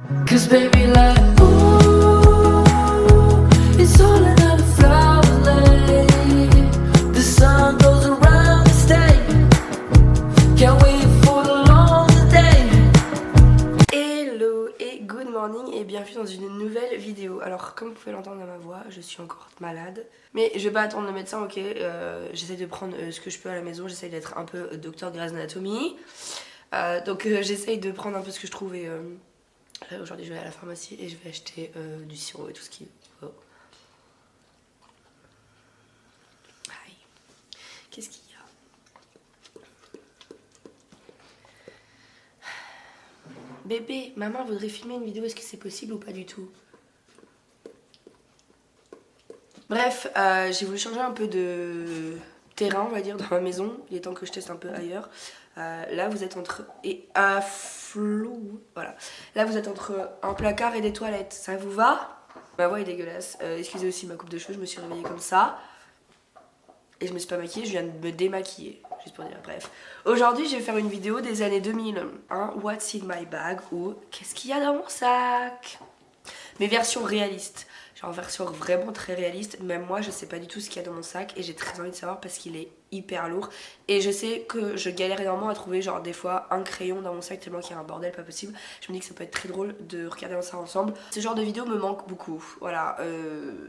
'Cause baby like ooh, it's all another flower lane. The sun goes around the state. Can't wait for the long day. Hello et good morning et bienvenue dans une nouvelle vidéo. Alors comme vous pouvez l'entendre dans ma voix, je suis encore malade. Mais je vais pas attendre le médecin, ok. J'essaie de prendre ce que je peux à la maison, j'essaie d'être un peu docteur Grey's Anatomy. Donc j'essaye de prendre un peu ce que je trouve et aujourd'hui je vais à la pharmacie et je vais acheter du sirop et tout ce qu'il faut. Aïe. Qu'est-ce qu'il y a? Bébé, maman voudrait filmer une vidéo, est-ce que c'est possible ou pas du tout? Bref, j'ai voulu changer un peu de terrain, on va dire, dans ma maison. Il est temps que je teste un peu ailleurs. Là, vous êtes entre... Et un flou... Voilà. Là, vous êtes entre un placard et des toilettes. Ça vous va? Ma voix est dégueulasse. Excusez aussi ma coupe de cheveux, je me suis réveillée comme ça. Et je me suis pas maquillée, je viens de me démaquiller. Juste pour dire, bref. Aujourd'hui, je vais faire une vidéo des années 2000. Hein, What's in my bag ou qu'est-ce qu'il y a dans mon sac? Mais version réaliste. Genre version vraiment très réaliste. Même moi je sais pas du tout ce qu'il y a dans mon sac. Et j'ai très envie de savoir parce qu'il est hyper lourd. Et je sais que je galère énormément à trouver genre des fois un crayon dans mon sac tellement qu'il y a un bordel pas possible. Je me dis que ça peut être très drôle de regarder ça ensemble. Ce genre de vidéo me manque beaucoup. Voilà,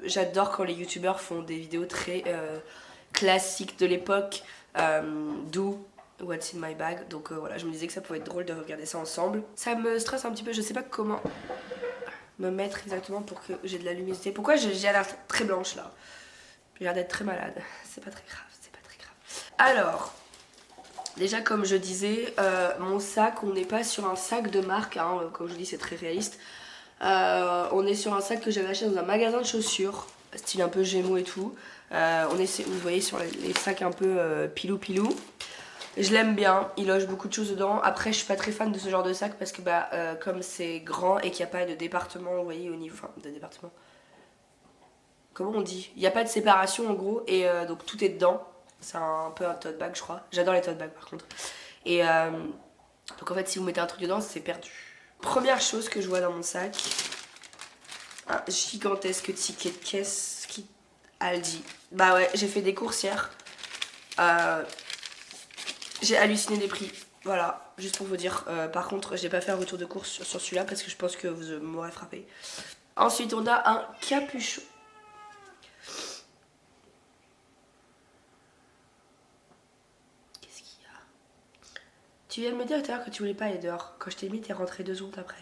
j'adore quand les youtubeurs font des vidéos très classiques de l'époque. D'où What's in my bag. Donc voilà, je me disais que ça pouvait être drôle de regarder ça ensemble. Ça me stresse un petit peu, je sais pas comment me mettre exactement pour que j'ai de la luminosité. Pourquoi j'ai l'air très blanche là? J'ai l'air d'être très malade. C'est pas très grave, c'est pas très grave. Alors, déjà comme je disais, mon sac, on n'est pas sur un sac de marque, hein, comme je vous dis c'est très réaliste. On est sur un sac que j'avais acheté dans un magasin de chaussures, style un peu Gémeaux et tout. On est, vous voyez sur les sacs un peu pilou-pilou. Je l'aime bien, il loge beaucoup de choses dedans. Après, je suis pas très fan de ce genre de sac parce que bah, comme c'est grand et qu'il n'y a pas de département, vous voyez, au niveau... Enfin, de département... Comment on dit? Il n'y a pas de séparation en gros et donc tout est dedans. C'est un peu un tote bag, je crois. J'adore les tote bags par contre. Et donc en fait, si vous mettez un truc dedans, c'est perdu. Première chose que je vois dans mon sac, un gigantesque ticket de caisse qui Aldi. Bah ouais, j'ai fait des courses hier. J'ai halluciné des prix, voilà, juste pour vous dire. Par contre, j'ai pas fait un retour de course sur celui-là parce que je pense que vous m'aurez frappé. Ensuite, on a un capuchon. Qu'est-ce qu'il y a? Tu viens de me dire tout à l'heure que tu voulais pas aller dehors. Quand je t'ai mis, t'es rentrée 2 secondes après.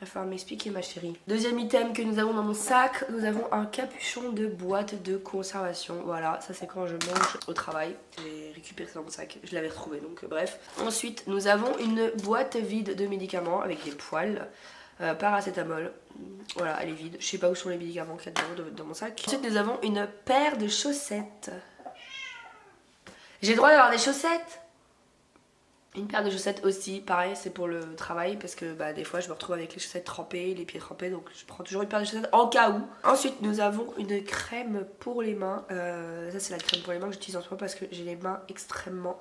Il va falloir m'expliquer, ma chérie. Deuxième item que nous avons dans mon sac, nous avons un capuchon de boîte de conservation. Voilà, ça c'est quand je mange au travail. J'ai récupéré ça dans mon sac, je l'avais retrouvé donc bref. Ensuite, nous avons une boîte vide de médicaments avec des poils. Paracétamol. Voilà, elle est vide. Je sais pas où sont les médicaments qu'il y a dedans dans mon sac. Ensuite, nous avons une paire de chaussettes. J'ai le droit d'avoir des chaussettes? Une paire de chaussettes aussi, pareil, c'est pour le travail parce que bah, des fois je me retrouve avec les chaussettes trempées, les pieds trempés, donc je prends toujours une paire de chaussettes en cas où. Ensuite, nous avons une crème pour les mains. Ça, c'est la crème pour les mains que j'utilise en ce moment parce que j'ai les mains extrêmement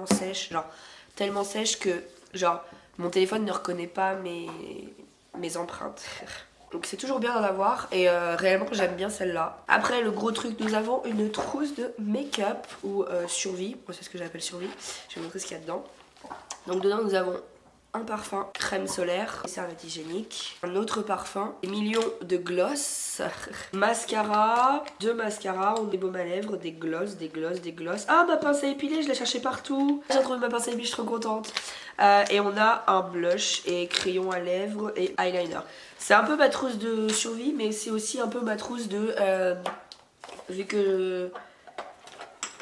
sèches. Genre, tellement sèches que, genre, mon téléphone ne reconnaît pas mes empreintes. Donc c'est toujours bien d'en avoir et réellement j'aime bien celle-là. Après le gros truc, nous avons une trousse de make-up ou survie. Moi c'est ce que j'appelle survie. Je vais vous montrer ce qu'il y a dedans. Donc dedans nous avons un parfum, crème solaire, une serviette hygiénique, un autre parfum, des millions de gloss, mascara, 2 mascaras, des baumes à lèvres, des gloss. Ah, ma pince à épiler, je l'ai cherchée partout. J'ai trouvé ma pince à épiler, je suis trop contente. Et on a un blush et crayon à lèvres et eyeliner. C'est un peu ma trousse de survie, mais c'est aussi un peu ma trousse de... vu que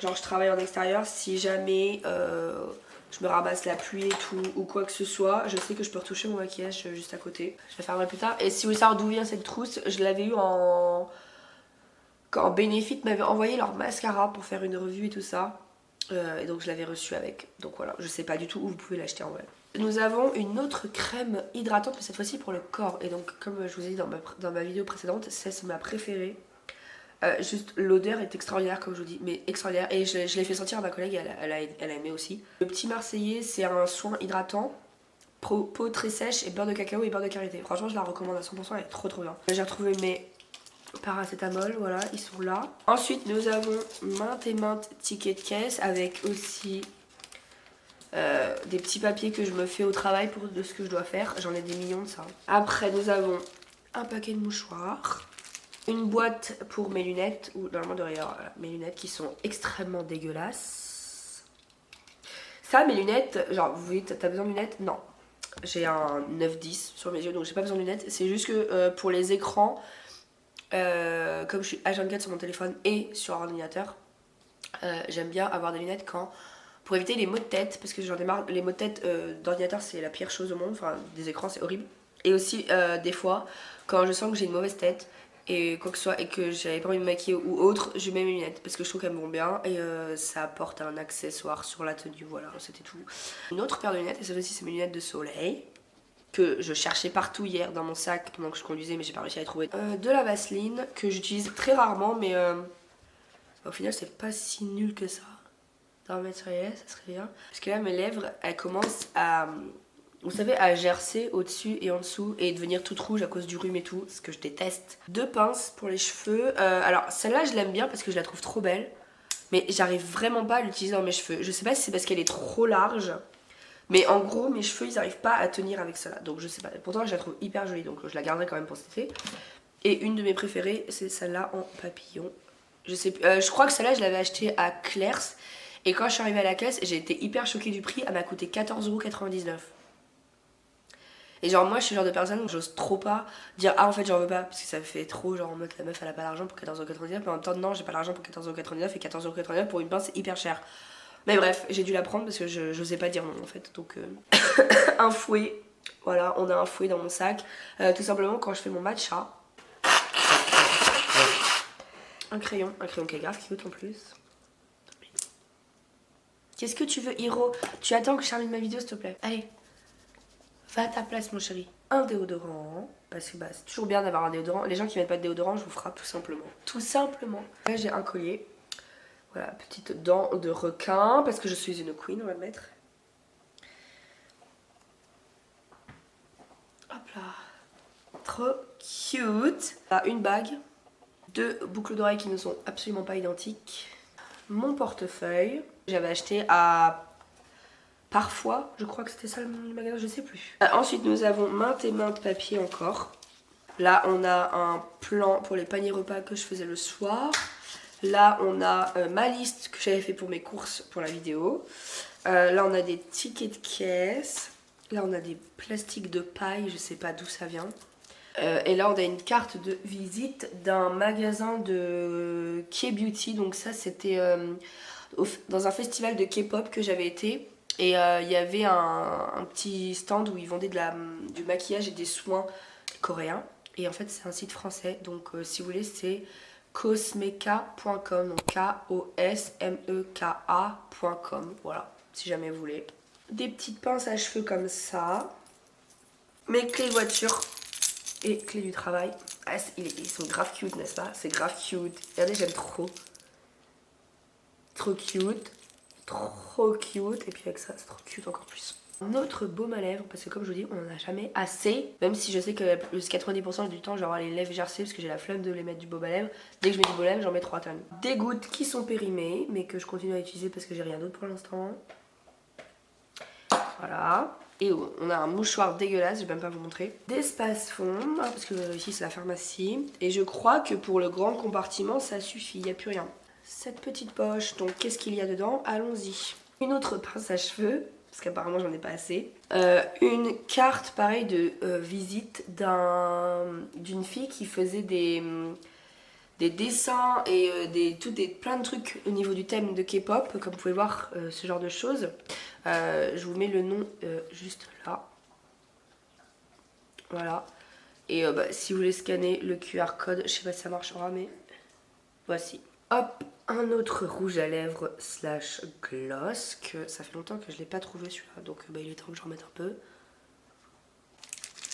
genre je travaille en extérieur, si jamais je me ramasse la pluie et tout ou quoi que ce soit, je sais que je peux retoucher mon maquillage juste à côté. Je la fermerai plus tard. Et si vous voulez savoir d'où vient cette trousse, je l'avais eu quand Benefit m'avait envoyé leur mascara pour faire une revue et tout ça. Et donc je l'avais reçu avec. Donc voilà, je sais pas du tout où vous pouvez l'acheter en vrai. Nous avons une autre crème hydratante, mais cette fois-ci pour le corps. Et donc comme je vous ai dit dans ma vidéo précédente, c'est ma préférée. Juste l'odeur est extraordinaire comme je vous dis, mais extraordinaire. Et je l'ai fait sentir à ma collègue, elle a aimé aussi. Le petit Marseillais, c'est un soin hydratant peau très sèche et beurre de cacao et beurre de karité. Franchement je la recommande à 100%, elle est trop bien. J'ai retrouvé mes paracétamol, voilà, ils sont là. Ensuite nous avons maintes et maintes tickets de caisse avec aussi des petits papiers que je me fais au travail de ce que je dois faire. J'en ai des millions de ça. Après nous avons un paquet de mouchoirs, une boîte pour mes lunettes, ou normalement derrière mes lunettes qui sont extrêmement dégueulasses. Ça, mes lunettes, genre vous voyez, t'as besoin de lunettes? Non. J'ai un 9-10 sur mes yeux donc j'ai pas besoin de lunettes. C'est juste que pour les écrans, comme je suis H24 sur mon téléphone et sur ordinateur, j'aime bien avoir des lunettes pour éviter les maux de tête, parce que j'en ai marre. Les maux de tête d'ordinateur c'est la pire chose au monde, enfin des écrans c'est horrible. Et aussi des fois quand je sens que j'ai une mauvaise tête et quoi que ce soit et que j'avais pas envie de me maquiller ou autre, je mets mes lunettes parce que je trouve qu'elles me vont bien et ça apporte un accessoire sur la tenue. Voilà, c'était tout. Une autre paire de lunettes, et celle-ci c'est mes lunettes de soleil que je cherchais partout hier dans mon sac pendant que je conduisais mais j'ai pas réussi à les trouver. De la Vaseline que j'utilise très rarement mais au final c'est pas si nul que ça. D'en mettre sur les lèvres, ça serait bien. Parce que là mes lèvres elles commencent à, vous savez, à gercer au-dessus et en dessous et devenir toute rouge à cause du rhume et tout, ce que je déteste. 2 pinces pour les cheveux. Alors celle-là je l'aime bien parce que je la trouve trop belle, mais j'arrive vraiment pas à l'utiliser dans mes cheveux. Je sais pas si c'est parce qu'elle est trop large, mais en gros mes cheveux ils arrivent pas à tenir avec celle-là. Donc je sais pas, pourtant je la trouve hyper jolie donc je la garderai quand même pour cet été. Et une de mes préférées c'est celle-là en papillon. Je crois que celle-là je l'avais achetée à Claire's. Et quand je suis arrivée à la caisse, j'ai été hyper choquée du prix, elle m'a coûté 14,99 €. Et genre moi je suis le genre de personne où j'ose trop pas dire ah en fait j'en veux pas, parce que ça fait trop genre en mode la meuf elle a pas l'argent pour 14,99 €, mais en même temps non j'ai pas l'argent pour 14,99 € et 14,99 € pour une pince c'est hyper cher. Mais bref, j'ai dû la prendre parce que j'osais pas dire non en fait, donc un fouet, voilà on a un fouet dans mon sac, tout simplement quand je fais mon matcha. Un crayon qui est grave cute en plus. Qu'est-ce que tu veux, Hiro? Tu attends que je termine ma vidéo, s'il te plaît. Allez, va à ta place, mon chéri. Un déodorant, parce que bah, c'est toujours bien d'avoir un déodorant. Les gens qui mettent pas de déodorant, je vous frappe tout simplement. Tout simplement. Là, j'ai un collier. Voilà, petite dent de requin, parce que je suis une queen, on va le mettre. Hop là. Trop cute. Là, une bague. 2 boucles d'oreilles qui ne sont absolument pas identiques. Mon portefeuille. J'avais acheté à Parfois, je crois que c'était ça le magasin, je sais plus. Ensuite, nous avons maintes et maintes papiers encore. Là, on a un plan pour les paniers repas que je faisais le soir. Là, on a ma liste que j'avais fait pour mes courses pour la vidéo. Là, on a des tickets de caisse. Là, on a des plastiques de paille, je sais pas d'où ça vient. Et là, on a une carte de visite d'un magasin de K-Beauty. Donc ça, c'était dans un festival de K-pop que j'avais été. Et il y avait un petit stand où ils vendaient du maquillage et des soins coréens. Et en fait, c'est un site français. Donc si vous voulez, c'est cosmeka.com. Donc K-O-S-M-E-K-A.com. Voilà, si jamais vous voulez. Des petites pinces à cheveux comme ça. Mes clés de voiture. Et clés du travail. Ah, ils sont grave cute, n'est-ce pas? C'est grave cute. Regardez, j'aime trop. Trop cute. Trop cute. Et puis avec ça, c'est trop cute encore plus. Un autre baume à lèvres, parce que comme je vous dis, on n'en a jamais assez. Même si je sais que 90% du temps, je vais avoir les lèvres gercées parce que j'ai la flemme de les mettre du baume à lèvres. Dès que je mets du baume à lèvres, j'en mets 3 tonnes. Des gouttes qui sont périmées, mais que je continue à utiliser parce que j'ai rien d'autre pour l'instant. Voilà. Et on a un mouchoir dégueulasse, je vais même pas vous montrer. Des space-fonds, parce que ici c'est la pharmacie. Et je crois que pour le grand compartiment, ça suffit, il n'y a plus rien. Cette petite poche, donc qu'est-ce qu'il y a dedans? Allons-y. Une autre pince à cheveux, parce qu'apparemment j'en ai pas assez. Une carte pareil de visite d'une fille qui faisait des dessins et plein de trucs au niveau du thème de K-pop, comme vous pouvez voir, ce genre de choses. Je vous mets le nom juste là. Voilà. Et si vous voulez scanner le QR code, je sais pas si ça marchera, mais voici. Hop, un autre rouge à lèvres slash gloss, que ça fait longtemps que je l'ai pas trouvé celui-là, donc il est temps que j'en remette un peu.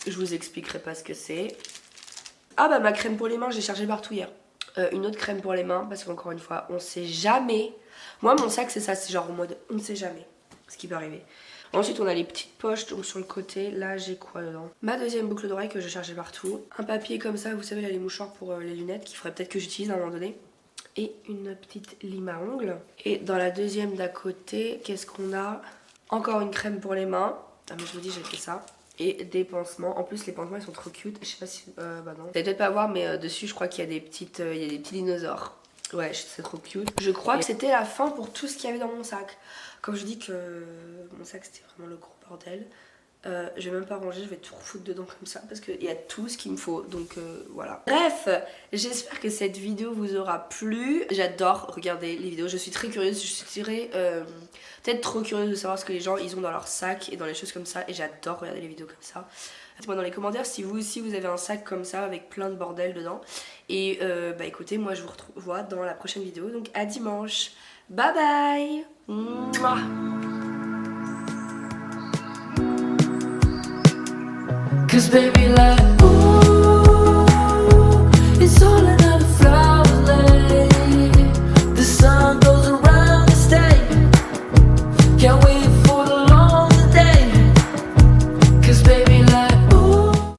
Je vous expliquerai pas ce que c'est. Ah bah ma crème pour les mains, j'ai chargé partout hier. Une autre crème pour les mains, parce qu'encore une fois, on sait jamais. Moi mon sac c'est ça, c'est genre en mode on ne sait jamais ce qui peut arriver. Ensuite on a les petites poches, donc sur le côté, là j'ai quoi dedans? Ma deuxième boucle d'oreille que je cherchais partout. Un papier comme ça, vous savez là les mouchoirs pour les lunettes, qu'il faudrait peut-être que j'utilise à un moment donné. Et une petite lime à ongles. Et dans la deuxième d'à côté, qu'est-ce qu'on a? Encore une crème pour les mains. Ah mais je vous dis j'ai fait ça. Et des pansements. En plus les pansements ils sont trop cute. Je sais pas si... bah non. Vous allez peut-être pas voir mais dessus je crois qu'il y a des petites... il y a des petits dinosaures. Ouais c'est trop cute. Je crois que c'était la fin pour tout ce qu'il y avait dans mon sac. Comme je dis que mon sac c'était vraiment le gros bordel. Je vais même pas ranger, je vais tout foutre dedans comme ça parce qu'il y a tout ce qu'il me faut, donc voilà. Bref, j'espère que cette vidéo vous aura plu. J'adore regarder les vidéos, je suis très curieuse, je suis peut-être trop curieuse de savoir ce que les gens ils ont dans leur sac et dans les choses comme ça, et j'adore regarder les vidéos comme ça. Dites-moi dans les commentaires si vous aussi vous avez un sac comme ça avec plein de bordel dedans. Et bah écoutez, moi je vous retrouve dans la prochaine vidéo, donc à dimanche. Bye bye. Mouah. Cause baby like, ooh.